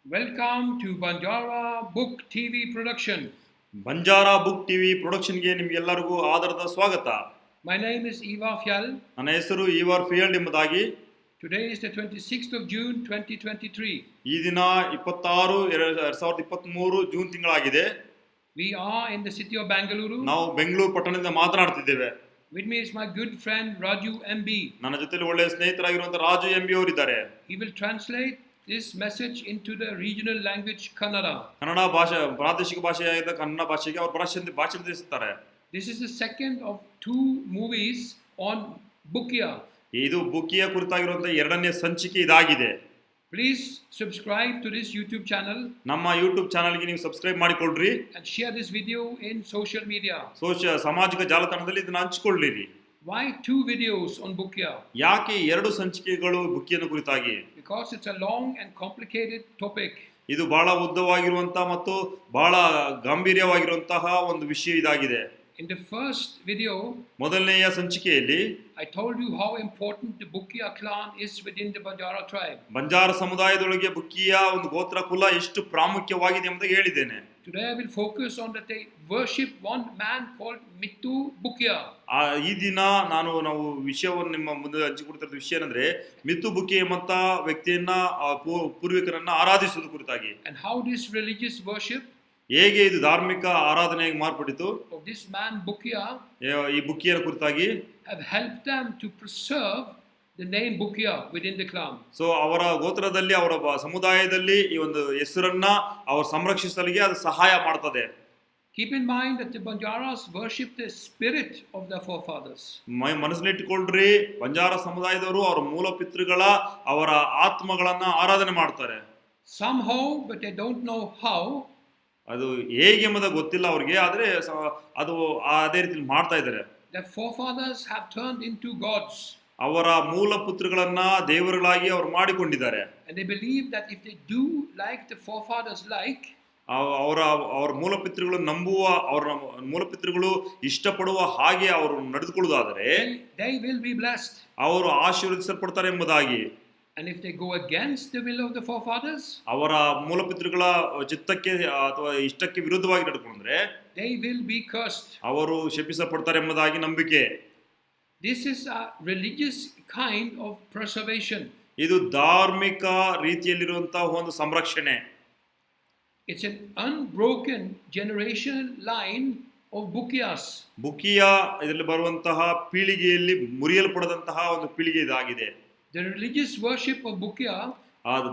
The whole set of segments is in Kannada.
Welcome to Banjara Book TV production. Banjara Book TV ಪ್ರೊಡಕ್ಷನ್ಗೆ ನಿಮಗೆಲ್ಲರಿಗೂ ಆದರದ ಸ್ವಾಗತ. My name is Eva Fjell. ನನ್ನ ಹೆಸರು ಈವರ್ ಫಿಯಲ್ಡ್ ಎಂಬುದಾಗಿ. Today is the 26th of June 2023. ಈ ದಿನ 26/2023 June ತಿಂಗಳಾಗಿದೆ. We are in the city of Bangalore. ನಾವು ಬೆಂಗಳೂರು ಪಟ್ಟಣದಿಂದ ಮಾತನಾಡ್ತಿದ್ದೇವೆ. With me is my good friend Raju MB. ನನ್ನ ಜೊತೆಲಿ ಒಳ್ಳೆಯ ಸ್ನೇಹಿತರಾಗಿರುವಂತ ರಾಜು ಎಂಬಿ ಅವರಿದ್ದಾರೆ. He will translate this message into the regional language Kannada. Kannada ಭಾಷೆ ಪ್ರಾದೇಶಿಕ ಭಾಷೆಯಾದ ಕನ್ನಡ ಭಾಷೆಗೆ ಅವರು ಭಾಷೆ ತಿಳಿಸುತ್ತಾರೆ. This is the second of two movies on Bukya. ಇದು ಬುಕಿಯ ಕುರಿತಾಗಿರುವಂತ ಎರಡನೇ ಸಂಚಿಕೆ ಇದಾಗಿದೆ. Please subscribe to this YouTube channel. ನಮ್ಮ ಯೂಟ್ಯೂಬ್ ಚಾನಲ್ಗೆ ನೀವು subscribe ಮಾಡಿಕೊಳ್ಳ್ರಿ. And share this video in social media. ಸಾಮಾಜಿಕ ಜಾಲತಾಣದಲ್ಲಿ ಇದನ್ನು ಹಂಚಿಕೊಳ್ಳಿರಿ. Why two videos on Bukya? ಯಾಕೆ ಎರಡು ಸಂಚಿಕೆಗಳು ಬುಕಿಯನ್ನು ಕುರಿತಾಗಿ? Because it's a long and complicated topic. ಇದು ಬಹಳ ಉದ್ದವಾಗಿರುವಂತಹ ಮತ್ತು ಬಹಳ ಗಂಭೀರವಾಗಿರುವಂತಹ ಒಂದು ವಿಷಯ ಇದಾಗಿದೆ. In the first video, ಮೊದಲನೆಯ ಸಂಚಿಕೆಯಲ್ಲಿ I told you how important the Bukya clan is within the Banjara tribe. Banjara ಸಮುದಾಯದೊಳಗೆ ಬುಕಿಯ ಒಂದು ಗೋತ್ರ ಕುಲ ಎಷ್ಟು ಪ್ರಾಮುಖ್ಯವಾಗಿದೆ ಎಂಬುದಾಗಿ ಹೇಳಿದ್ದೇನೆ. Today I will focus on that they worship one man called Mittu Bukya. ಈ ದಿನ ನಾವು ವಿಷಯವನ್ನು ನಿಮ್ಮ ಮುಂದೆ ಹಂಚಿಕೊಡ್ತಿರೋ ವಿಷಯ ಏನಂದ್ರೆ ಮಿತ್ತು ಬುಕಿ ಎಂಬಂತ ವ್ಯಕ್ತಿಯನ್ನ ಪೂರ್ವಿಕರನ್ನ ಆರಾಧಿಸುವುದು ಕುರಿತಾಗಿ. And how this religious worship ಹೇಗೆ ಇದು ಧಾರ್ಮಿಕ ಆರಾಧನೆಯಾಗಿ ಮಾರ್ಪಟ್ಟಿತು of this man Bukya ಈ ಬುಕಿಯ ಕುರಿತಾಗಿ have helped them to preserve the name Bukya within the clan. So ಅವರ ಗೋತ್ರದಲ್ಲಿ ಅವರ ಸಮುದಾಯದಲ್ಲಿ ಈ ಒಂದು ಹೆಸರನ್ನ ಅವರು ಸಂರಕ್ಷಿಸಲಿಗೆ ಅದು ಸಹಾಯ ಮಾಡ್ತದೆ. Keep in mind that the Banjaras worship the spirit of their forefathers. ಮನಸ್ಸಿನಲ್ಲಿಟ್ಟುಕೊಳ್ಳ್ರಿ, Banjara ಸಮುದಾಯದವರು ಅವರ ಮೂಲ ಪಿತೃಗಳ ಅವರ ಆತ್ಮಗಳನ್ನ ಆರಾಧನೆ ಮಾಡ್ತಾರೆ. Somehow, but they don't know how. ಅದು ಹೇಗೆ ಎಂಬುದು ಗೊತ್ತಿಲ್ಲ ಅವ್ರಿಗೆ, ಆದ್ರೆ ಅದು ಅದೇ ರೀತಿ ಮಾಡ್ತಾ ಇದ್ದಾರೆ. Their forefathers have turned into gods. ಅವರ ಮೂಲ ಪುತ್ರಗಳನ್ನ ದೇವರುಗಳಾಗಿ ಅವರು ಮಾಡಿಕೊಂಡಿದ್ದಾರೆ. And they believe that if they do like the forefathers like, ಅವರ ಮೂಲ ಪಿತೃಗಳು ನಂಬುವ, ಅವರ ಮೂಲ ಪಿತೃಗಳು ಇಷ್ಟಪಡುವ ಹಾಗೆ ಅವರು ನಡೆದುಕೊಳ್ಳುವುದಾದರೆ they will be blessed. ಅವರು ಆಶೀರ್ವದಿಸಲ್ಪಡ್ತಾರೆ ಎಂಬುದಾಗಿ. And if they go against the will of the forefathers, ಅವರ ಮೂಲ ಪಿತೃಗಳ ಚಿತ್ತಕ್ಕೆ ಅಥವಾ ಇಷ್ಟಕ್ಕೆ ವಿರುದ್ಧವಾಗಿ ನಡ್ಕೊಂಡ್ರೆ they will be cursed. ಅವರು ಶಪಿಸಲ್ಪಡ್ತಾರೆ ಎಂಬುದಾಗಿ ನಂಬಿಕೆ. This is a religious kind of preservation. ಇದು ಧಾರ್ಮಿಕ ರೀತಿಯಲ್ಲಿರುವಂತಹ ಒಂದು ಸಂರಕ್ಷಣೆ. It's an unbroken generational line of Bukyas. ಬುಕಿಯ ಇದರಲ್ಲಿ ಬರುವಂತಹ ಪೀಳಿಗೆಯಲ್ಲಿ ಮುರಿಯಲ್ಪಡದಂತಹ ಒಂದು ಪೀಳಿಗೆ ಇದಾಗಿದೆ. The religious worship of Bukya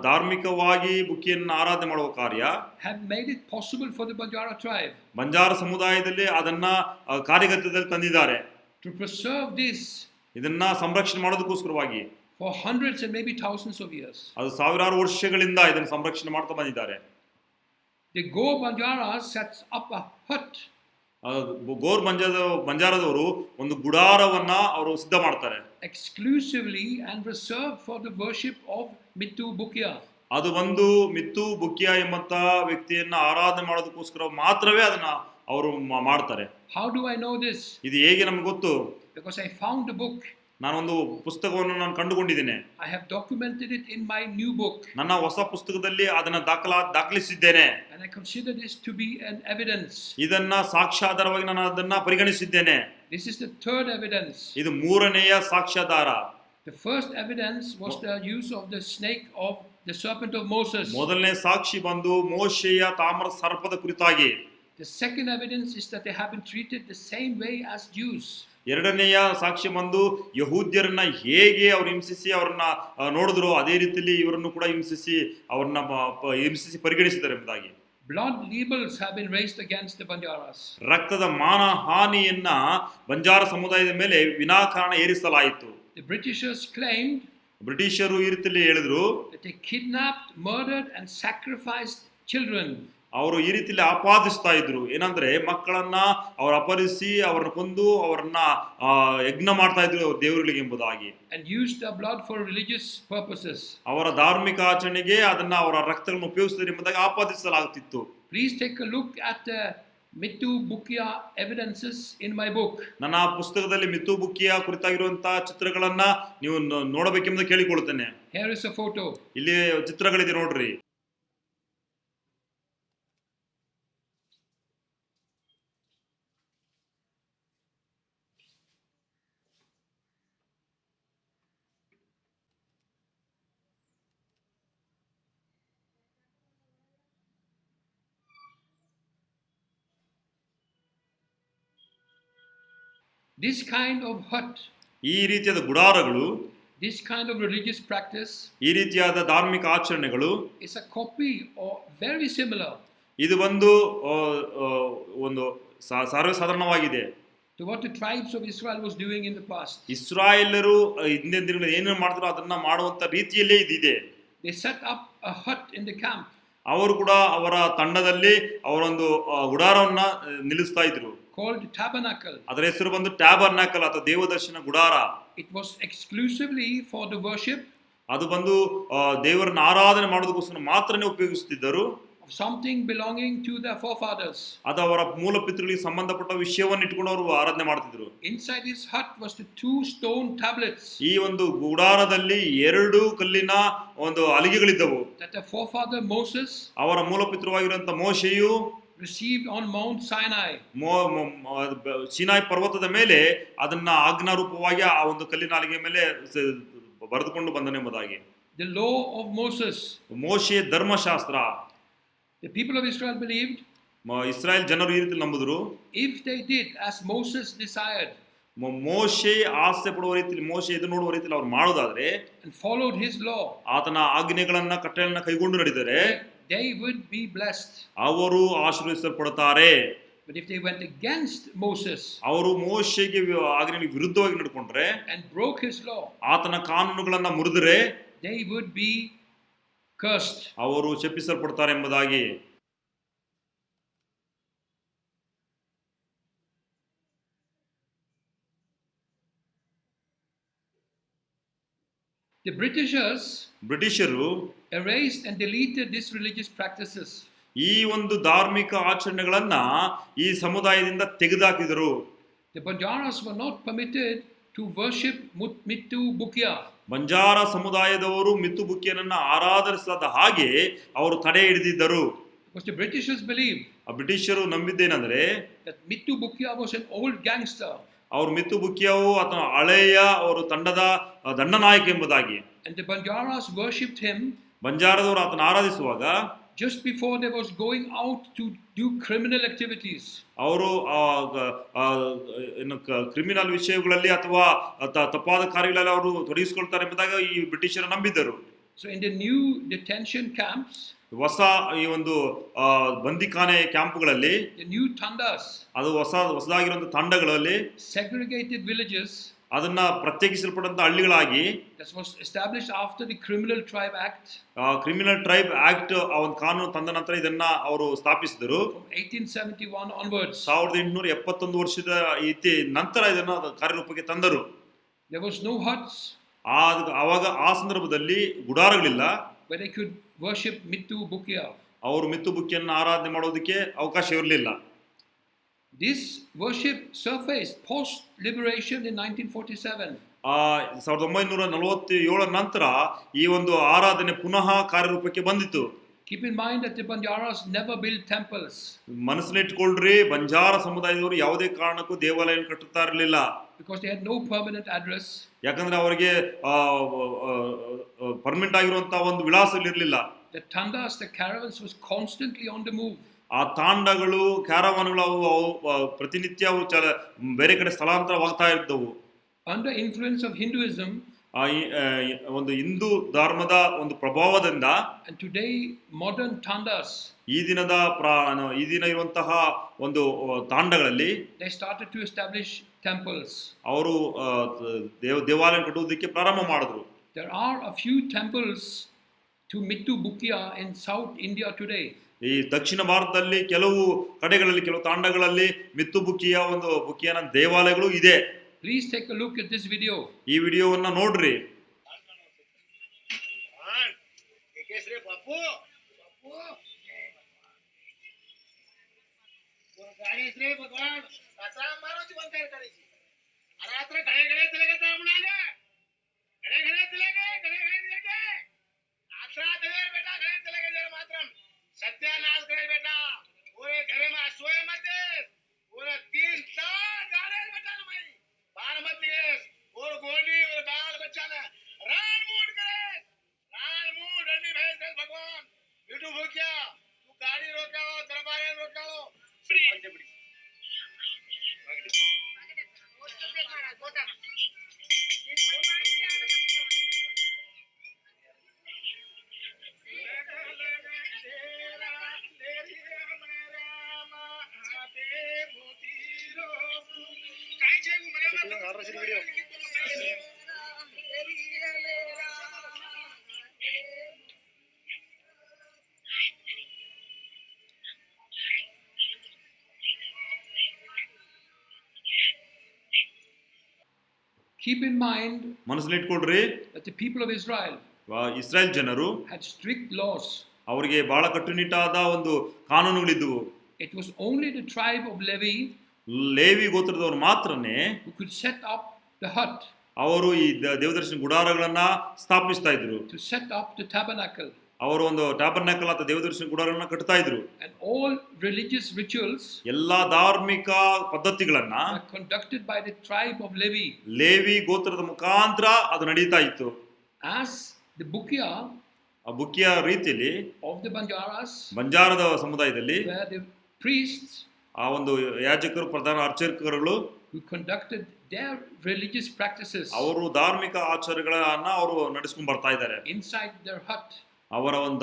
ಧಾರ್ಮಿಕವಾಗಿ ಬುಕಿಯನ್ನು ಆರಾಧನೆ ಮಾಡುವ ಕಾರ್ಯ have made it possible for the Banjara tribe Banjara ಸಮುದಾಯದಲ್ಲಿ ಅದನ್ನ ಕಾರ್ಯಗತದಲ್ಲಿ ತಂದಿದ್ದಾರೆ. to preserve this ಇದನ್ನ ಸಂರಕ್ಷಣೆ ಮಾಡೋದಕ್ಕೋಸ್ಕರವಾಗಿ for hundreds and maybe thousands of years. ಅದು ಸಾವಿರಾರು ವರ್ಷಗಳಿಂದ ಇದನ್ನು ಸಂರಕ್ಷಣೆ ಮಾಡ್ತಾ ಬಂದಿದ್ದಾರೆ. The Go Banjara sets up a hut. ಗೋರ್ ಬಂಜಾರದವರು ಒಂದು ಗುಡಾರವನ್ನ ಅವರು ಸಿದ್ಧ ಮಾಡ್ತಾರೆ exclusively and reserved for the worship of Mittu Bukya. ಅದು ಒಂದು ಮಿತ್ತು ಬುಕಿಯ ಎಂಬಂತ ವ್ಯಕ್ತಿಯನ್ನ ಆರಾಧನೆ ಮಾಡೋದಕ್ಕೋಸ್ಕರ ಮಾತ್ರವೇ ಅದನ್ನ ಅವರು ಮಾಡ್ತಾರೆ. How do I know this? ಇದು ಹೇಗೆ ನಮ್ಗೆ ಗೊತ್ತು? Because I found a book. ನಾನೊಂದು ಪುಸ್ತಕವನ್ನು ನಾನು ಕಂಡುಕೊಂಡಿದ್ದೇನೆ. I have documented it in my new book. ನನ್ನ ಹೊಸ ಪುಸ್ತಕದಲ್ಲಿ ಅದನ್ನ ದಾಖಲಿಸಿದ್ದೇನೆ. And I consider this to be an evidence. ಇದನ್ನ ಸಾಕ್ಷ್ಯಾಧಾರವಾಗಿ ನಾನು ಅದನ್ನ ಪರಿಗಣಿಸಿದ್ದೇನೆ. This is the third evidence. ಇದು ಮೂರನೆಯ ಸಾಕ್ಷ್ಯಾಧಾರ. The first evidence was the use of the snake of the serpent of Moses. ಮೊದಲನೇ ಸಾಕ್ಷಿ ಬಂದು ಮೋಶೆಯ ತಾಮ್ರ ಸರ್ಪದ ಕುರಿತಾಗಿ. The second evidence is that they have been treated the same way as Jews. ಎರಡನೆಯ ಸಾಕ್ಷಿ ಬಂದು ಯಹೂದ್ಯರನ್ನ ಹೇಗೆ ಅವ್ರು ಹಿಂಸಿಸಿ ಅವ್ರನ್ನ ನೋಡಿದ್ರು ಅದೇ ರೀತಿಯಲ್ಲಿ ಇವರನ್ನು ಕೂಡ ಹಿಂಸಿಸಿ ಪರಿಗಣಿಸಿದ್ದಾರೆ ಎಂಬುದಾಗಿ. Blood libels have been raised against the Banjaras. ರಕ್ತದ ಮಾನಹಾನಿಯನ್ನ ಬಂಜಾರ ಸಮುದಾಯದ ಮೇಲೆ ವಿನಾಕಾರಣ ಏರಿಸಲಾಯಿತು. The Britishers claimed ಬ್ರಿಟಿಷರು ಈ ರೀತಿಯಲ್ಲಿ ಹೇಳಿದ್ರು that they kidnapped, murdered and sacrificed children. ಅವರು ಈ ರೀತಿಯಲ್ಲಿ ಆಪಾದಿಸ್ತಾ ಇದ್ರು. ಏನಂದ್ರೆ ಮಕ್ಕಳನ್ನ ಅವರು ಅಪಹರಿಸಿ ಅವರನ್ನ ಕೊಂದು ಅವರನ್ನ ಯಜ್ಞ ಮಾಡ್ತಾ ಇದ್ರು ದೇವರುಗಳಿಗೆ ಎಂಬುದಾಗಿ. And used their blood for religious purposes. ಅವರ ಧಾರ್ಮಿಕ ಆಚರಣೆಗೆ ಅದನ್ನ ಅವರ ರಕ್ತವನ್ನು ಉಪಯೋಗಿಸಿದ್ರು ಎಂಬುದಾಗಿ ಆಪಾದಿಸಲಾಗುತ್ತಿತ್ತು. Please take a look at the Mittu Bukya evidences in my book. ನನ್ನ ಪುಸ್ತಕದಲ್ಲಿ ಮಿತ್ತು ಬುಕಿಯ ಕುರಿತಾಗಿರುವಂತಹ ಚಿತ್ರಗಳನ್ನ ನೀವು ನೋಡಬೇಕೆಂದು ಕೇಳಿಕೊಳ್ಳುತ್ತೇನೆ. Here is a photo. ಇಲ್ಲಿ ಚಿತ್ರಗಳಿದೆ ನೋಡ್ರಿ. This kind of hut, ಈ ರೀತಿಯಾದ ಗುಡಾರಗಳು, this kind of religious practice ಈ ರೀತಿಯಾದ ಧಾರ್ಮಿಕ ಆಚರಣೆಗಳು is a copy or very similar ಇದು ಒಂದು ಒಂದು ಸರ್ವಸಾಧಾರಣವಾಗಿದೆ to what the tribes of Israel was doing in the past. ಇಸ್ರಾಯೇಲರು ಹಿಂದಿನ ದಿನಗಳಲ್ಲಿ ಏನೇನು ಮಾಡಿದ್ರು ಅದನ್ನ ಮಾಡುವಂತ ರೀತಿಯಲ್ಲೇ ಇದಿದೆ. They set up a hut in the camp. ಅವರು ಕೂಡ ಅವರ ತಂಡದಲ್ಲಿ ಅವರೊಂದು ಗುಡಾರವನ್ನ ನಿಲ್ಲಿಸ್ತಾ ಇದ್ರು. Called tabernacle. ಅದರ ಹೆಸರು ಬಂದು ಟ್ಯಾಬರ್ನಾಕಲ್ ಅಥವಾ ದೇವದರ್ಶನ ಗುಡಾರ. It was exclusively for the worship. ಅದು ಬಂದು ದೇವರನ್ನ ಆರಾಧನೆ ಮಾಡೋದಕ್ಕೋಸ್ಕರ ಮಾತ್ರನೇ ಉಪಯೋಗಿಸುತ್ತಿದ್ದರು. Of something belonging to their forefathers. ಅದು ಅವರ ಮೂಲ ಪಿತೃಗಳಿಗೆ ಸಂಬಂಧಪಟ್ಟ ವಿಷಯವನ್ನು ಇಟ್ಕೊಂಡು ಅವರು ಆರಾಧನೆ ಮಾಡ್ತಿದ್ರು. Inside this hut was the 2 stone tablets. ಈ ಒಂದು ಗುಡಾರದಲ್ಲಿ 2 ಕಲ್ಲಿನ ಒಂದು ಹಲಿಗೆಗಳಿದ್ದವು. That the forefather Moses ಅವರ ಮೂಲ ಪಿತೃವಾಗಿರುವಂತ ಮೋಶೆಯು received on Mount Sinai. Sinai ಪರ್ವತದ ಮೇಲೆ ಅದನ್ನ ಆಜ್ಞಾರೂಪವಾಗಿ ಆ ಒಂದು ಕಲ್ಲಿನ ಹಲಿಗೆ ಮೇಲೆ ಬರೆದುಕೊಂಡು ಬಂದನೆಂಬುದಾಗಿ. The law of Moses. ಮೋಶೆಯ ಧರ್ಮಶಾಸ್ತ್ರ. The people of Israel believed. Israel ಜನರು ಈ ರೀತಿ ನಂಬಿದ್ರು. If they did as Moses desired. ಮೋಶೆ ಆಸೆ ಪಡುವ ರೀತಿಯಲ್ಲಿ ಮೋಶೆ ಎದುರು ನೋಡುವ ರೀತಿಯಲ್ಲಿ ಅವ್ರು ಮಾಡೋದಾದ್ರೆ and followed his law. ಆತನ ಆಜ್ಞೆಗಳನ್ನ ಕಟ್ಟಳೆಗಳನ್ನ ಕೈಗೊಂಡು ನಡೆದರೆ they would be blessed. ಅವರು ಆಶೀರ್ವದಿಸಲ್ಪಡುತ್ತಾರೆ. But if they went against Moses, ಅವರು ಮೋಶೆಗೆ ಆಜ್ಞೆಗೆ ವಿರುದ್ಧವಾಗಿ ನಡ್ಕೊಂಡ್ರೆ and broke his law, ಆತನ ಕಾನೂನುಗಳನ್ನ ಮುರಿದರೆ they would be cursed. ಅವರು ಶಪಿಸಲ್ಪಡ್ತಾರೆ ಎಂಬುದಾಗಿ. The ಬ್ರಿಟಿಷರು erased and deleted these religious practices. ಈ ಒಂದು ಧಾರ್ಮಿಕ ಆಚರಣೆಗಳನ್ನ ಈ ಸಮುದಾಯದಿಂದ ತೆಗೆದುಹಾಕಿದರು. The Banjaras were not permitted to worship Mittu Bukia. Banjara ಸಮುದಾಯದವರು ಮಿತ್ತು ಬುಕ್ಕಿಯನನ್ನ ಆರಾಧಿಸದ ಹಾಗೆ ಅವರು ತಡೆ ಹಿಡಿದಿದ್ದರು. Because the Britishers believed ಬ್ರಿಟಿಷರು ನಂಬಿದ್ದೇನೆಂದ್ರೆ that Mittu Bukia was an old gangster. ಅವರು ಮಿತ್ತು ಬುಕ್ಕಿಯವು ಅಥವಾ ಹಳೆಯ ಅವರು ತಂಡದ ದಂಡನಾಯಕ ಎಂಬುದಾಗಿ. And the Banjaras worshipped him. ಬಂಜಾರದವರು ಆತನ ಆರಾಧಿಸುವಾಗ just before they was going out to do criminal activities. ಅವರು ಕ್ರಿಮಿನಲ್ ವಿಷಯಗಳಲ್ಲಿ ಅಥವಾ ತಪ್ಪಾದ ಕಾರ್ಯಗಳಲ್ಲಿ ಅವರು ತೊಡಗಿಸಿಕೊಳ್ತಾರೆ ಎಂಬುದಾಗಿ ಈ ಬ್ರಿಟಿಷರು ನಂಬಿದ್ದರು. So in the new detention camps, ಹೊಸ ಈ ಒಂದು ಬಂದಿಖಾನೆ ಕ್ಯಾಂಪ್ಗಳಲ್ಲಿ, the new tandas, ಅದು ಹೊಸದಾಗಿರುವಂತಹ ತಂಡಗಳಲ್ಲಿ, segregated villages, ಅದನ್ನ ಪ್ರತ್ಯೇಕಿಸಲ್ಪಟ್ಟಂತ ಹಳ್ಳಿಗಳಾಗಿ, that was established after the Criminal Tribe Act. Criminal tribe act ಆ ಒಂದು ಕಾನೂನು ತಂದ ನಂತರ ಇದನ್ನ ಅವರು ಸ್ಥಾಪಿಸಿದರು. From 1871 onwards. 1871 ವರ್ಷದ ನಂತರ ಇದನ್ನ ಕಾರ್ಯರೂಪಕ್ಕೆ ತಂದರು. There was no huts. ಆವಾಗ ಆ ಸಂದರ್ಭದಲ್ಲಿ ಗುಡಾರಗಳಿಲ್ಲ. Where they could worship Mittu Bukia. ಅವರು ಮಿತ್ತು ಬುಕ್ಕಿಯನ್ನು ಆರಾಧನೆ ಮಾಡೋದಕ್ಕೆ ಅವಕಾಶ ಇರಲಿಲ್ಲ. This worship surfaced post liberation in 1947. 1947 ನಂತರ ಈ ಒಂದು ಆರಾಧನೆ ಪುನಃ ಕಾರ್ಯರೂಪಕ್ಕೆ ಬಂದಿತು. Keep in mind that the Banjaras never built temples. ಮನಸ್ಸಿನಲ್ಲಿಟ್ಟುಕೊಳ್ಳ್ರಿ, Banjara ಸಮುದಾಯದವರು ಯಾವುದೇ ಕಾರಣಕ್ಕೂ ದೇವಾಲಯ ಕಟ್ಟುತ್ತಾ ಇರಲಿಲ್ಲ. Because they had no permanent address. ಯಾಕಂದ್ರೆ ಅವರಿಗೆ ಪರ್ಮನೆಂಟ್ ಆಗಿರುವಂತಹ ಒಂದು ವಿಳಾಸಗಳಿರಲಿಲ್ಲ. The tandas, the caravans was constantly on the move. ಆ ತಾಂಡಗಳು ಕ್ಯಾರವಾನ್ಗಳು ಪ್ರತಿನಿತ್ಯ ಬೇರೆ ಕಡೆ ಸ್ಥಳಾಂತರವಾಗ್ತಾ ಇದ್ದವು. Under influence of Hinduism, ಒಂದು ಹಿಂದೂ ಧರ್ಮದ ಒಂದು ಪ್ರಭಾವದಿಂದ, and today modern tandas, ಈ ದಿನ ಇರುವಂತಹ ಒಂದು ತಾಂಡಗಳಲ್ಲಿ they started to establish temples. ಅವರು ದೇವಾಲಯ ಕಟ್ಟುವುದಕ್ಕೆ ಪ್ರಾರಂಭ ಮಾಡಿದ್ರು. There are a few temples to Mittu Bukia in South India today. ಈ ದಕ್ಷಿಣ ಭಾರತದಲ್ಲಿ ಕೆಲವು ಕಡೆಗಳಲ್ಲಿ, ಕೆಲವು ತಾಂಡಗಳಲ್ಲಿ ಮಿತ್ತು ಬುಕ್ಕಿಯನ ದೇವಾಲಯಗಳು ಇದೆ. Please take a look at this video. ಈ ವಿಡಿಯೋವನ್ನ ನೋಡ್ರಿ. सत्यानाश करे बेटा, पूरे घर में सोए मत दे, पूरे 3-4 गाड़े बेटा ना भाई, बाहर मत निकले, और गोली और बाल बच्चा ना रान मूड रंडी भैंस दे भगवान, यूट्यूब हो क्या, तू गाड़ी रोका लो, दरबारे रोका लो, Keep in mind ಮನಸ್ಸಲ್ಲಿಟ್ಕೊಳ್ರಿ, that the people of Israel Israel ಜನರು had strict laws. ಅವರಿಗೆ ಬಹಳ ಕಟ್ಟುನಿಟ್ಟಾದ ಒಂದು ಕಾನೂನುಗಳಿದ್ದವು. It was only the tribe of Levi Levi ಗೋತ್ರದವರು ಮಾತ್ರನೇ who could set up the hut, ಅವರು ಈ ದೇವದರ್ಶನ ಗುಡಾರಗಳನ್ನ ಸ್ಥಾಪಿಸ್ತಾ ಇದ್ರು. to set up the tabernacle, ಅವರು ಒಂದು ಟ್ಯಾಬರ್ನಾಕಲ್ ಅಥವಾ ದೇವದರ್ಶನ ಗುಡಾರಗಳನ್ನ ಕಟ್ತಾ ಇದ್ರು. and all religious rituals ಎಲ್ಲಾ ಧಾರ್ಮಿಕ ಪದ್ಧತಿಗಳನ್ನ were conducted by the tribe of Levi. Levi ಗೋತ್ರದ ಮುಖಾಂತರ ಅದು ನಡೀತಾ ಇತ್ತು. As the Bukia ಆ ಬುಕ್ಕಿಯ ರೀತಿಯಲ್ಲಿ of the Banjaras, ಬಂಜಾರದ ಸಮುದಾಯದಲ್ಲಿ were the priests ಆ ಒಂದು ಯಾಜಕರು, ಪ್ರಧಾನ ಅರ್ಚಕರುಗಳು who conducted their religious practices ಅವರು ಧಾರ್ಮಿಕ ಆಚಾರಗಳನ್ನ ಅವರು ನಡೆಸ್ಕೊಂಡು ಬರ್ತಾ ಇದ್ದಾರೆ inside their hut. ಅವರ ಒಂದು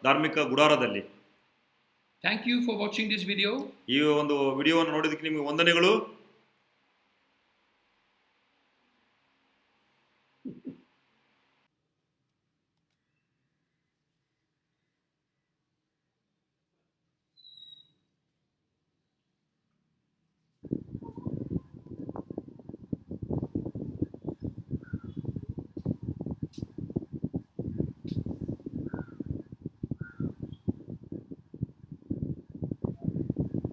ಧಾರ್ಮಿಕ ಗುಡಾರದಲ್ಲಿ. Thank you for watching this video. ಈ ಒಂದು ವಿಡಿಯೋವನ್ನು ನೋಡಿದಕ್ಕೆ ನಿಮಗೆ ವಂದನೆಗಳು.